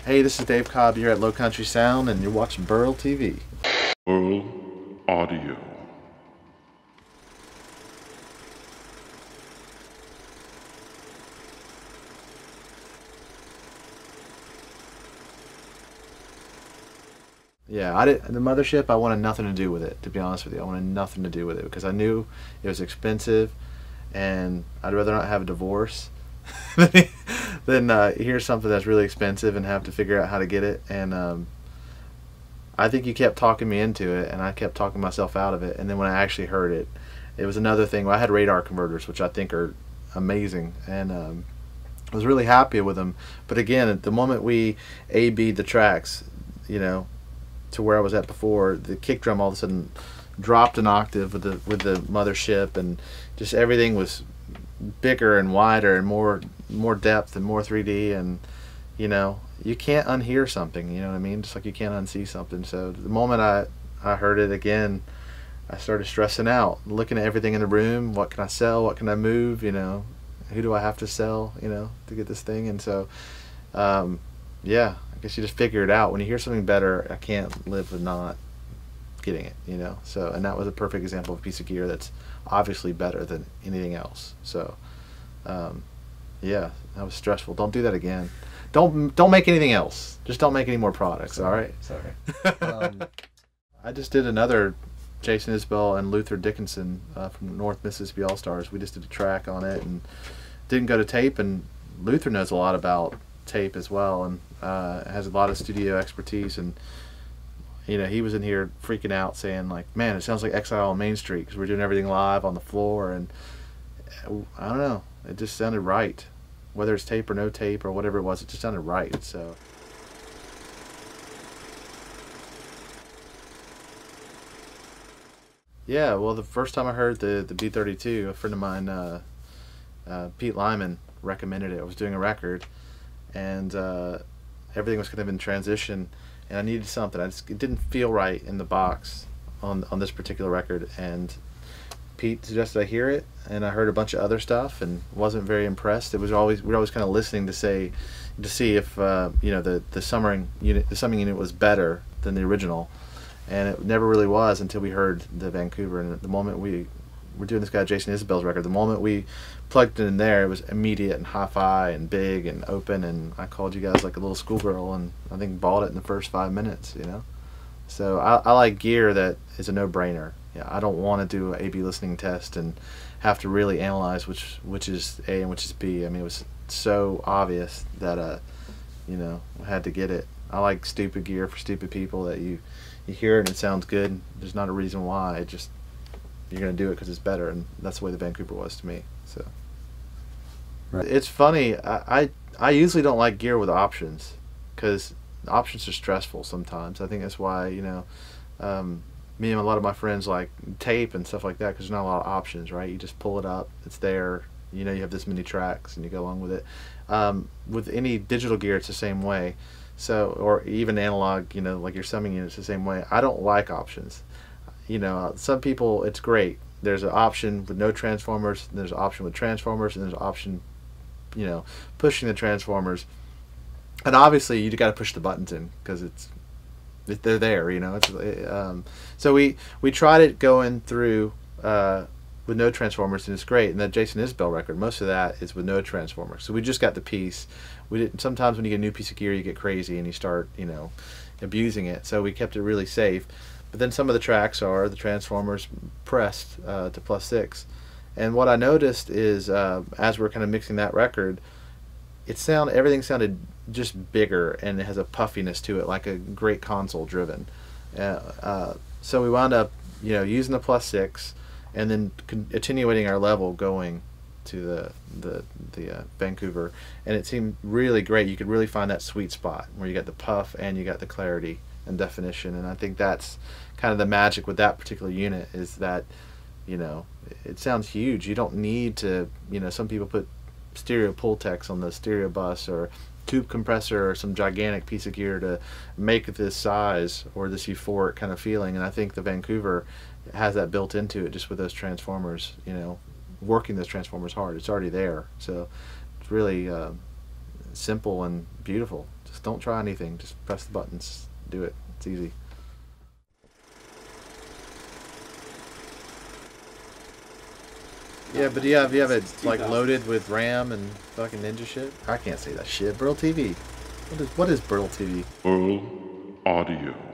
Hey, this is Dave Cobb. You're at Low Country Sound, and you're watching Burl TV. Burl Audio. Yeah, the Mothership, I wanted nothing to do with it, to be honest with you. I wanted nothing to do with it because I knew it was expensive, and I'd rather not have a divorce than hear something that's really expensive and have to figure out how to get it. And I think you kept talking me into it, and I kept talking myself out of it. And then when I actually heard it, it was another thing. Well, I had radar converters, which I think are amazing, and I was really happy with them. But again, at the moment we A-B'd the tracks, you know, to where I was at before, the kick drum all of a sudden dropped an octave with the Mothership, and just everything was bigger and wider and more depth and more 3D, and you know, you can't unhear something, you know what I mean? Just like you can't unsee something. So the moment I heard it again, I started stressing out, looking at everything in the room. What can I sell? What can I move? You know, who do I have to sell? You know, to get this thing. And so, yeah, I guess you just figure it out. When you hear something better, I can't live with not getting it. You know. So, and that was a perfect example of a piece of gear that's obviously better than anything else. So, yeah, that was stressful. Don't do that again. Don't make anything else. Just don't make any more products. All right. Sorry. I just did another Jason Isbell and Luther Dickinson from North Mississippi All Stars. We just did a track on it and didn't go to tape. And Luther knows a lot about tape as well, and has a lot of studio expertise. And you know, he was in here freaking out, saying like, "Man, it sounds like Exile on Main Street," because we're doing everything live on the floor. And I don't know, it just sounded right. Whether it's tape or no tape or whatever it was, it just sounded right. So. Yeah, well, the first time I heard the B32, a friend of mine, Pete Lyman, recommended it. I was doing a record, and everything was kind of in transition, and I needed something. It didn't feel right in the box on this particular record, and Pete suggested I hear it, and I heard a bunch of other stuff and wasn't very impressed. We were always kind of listening to see if you know, the summing unit was better than the original, and it never really was until we heard the Vancouver. And at the moment we were doing this guy Jason Isbell's record, the moment we plugged it in there, it was immediate and hi-fi and big and open, and I called you guys like a little schoolgirl, and I think bought it in the first 5 minutes, you know. So I like gear that is a no-brainer. Yeah, I don't want to do an A/B listening test and have to really analyze which is A and which is B. I mean, it was so obvious that you know, I had to get it. I like stupid gear for stupid people that you hear it and it sounds good. There's not a reason why. It just, you're gonna do it because it's better, and that's the way the Vancouver was to me. So Right. it's funny. I usually don't like gear with options because options are stressful sometimes. I think that's why, you know, me and a lot of my friends like tape and stuff like that, because there's not a lot of options, right? You just pull it up, it's there, you know, you have this many tracks and you go along with it. With any digital gear, it's the same way. So, or even analog, you know, like your summing units, the same way. I don't like options. You know, some people, it's great. There's an option with no transformers, and there's an option with transformers, and there's an option, you know, pushing the transformers. And obviously, you got to push the buttons in because they're there, you know. So we tried it going through with no transformers, and it's great. And that Jason Isbell record, most of that is with no transformers. So we just got the piece. We didn't. Sometimes when you get a new piece of gear, you get crazy and you start, you know, abusing it. So we kept it really safe. But then some of the tracks are the transformers pressed to +6. And what I noticed is as we're kind of mixing that record, everything sounded just bigger, and it has a puffiness to it, like a great console driven. So we wound up, you know, using the +6, and then attenuating our level going to the Vancouver, and it seemed really great. You could really find that sweet spot where you got the puff and you got the clarity and definition. And I think that's kind of the magic with that particular unit, is that, you know, it sounds huge. You don't need to, you know, some people put stereo Pultecs on the stereo bus, or tube compressor, or some gigantic piece of gear to make this size or this euphoric kind of feeling. And I think the Vancouver has that built into it, just with those transformers, you know, working those transformers hard. It's already there. So it's really simple and beautiful. Just don't try anything. Just press the buttons. Do it. It's easy. Yeah, but do you have it like loaded with RAM and fucking Ninja shit? I can't say that shit. Burl TV. What is Burl TV? Burl Audio.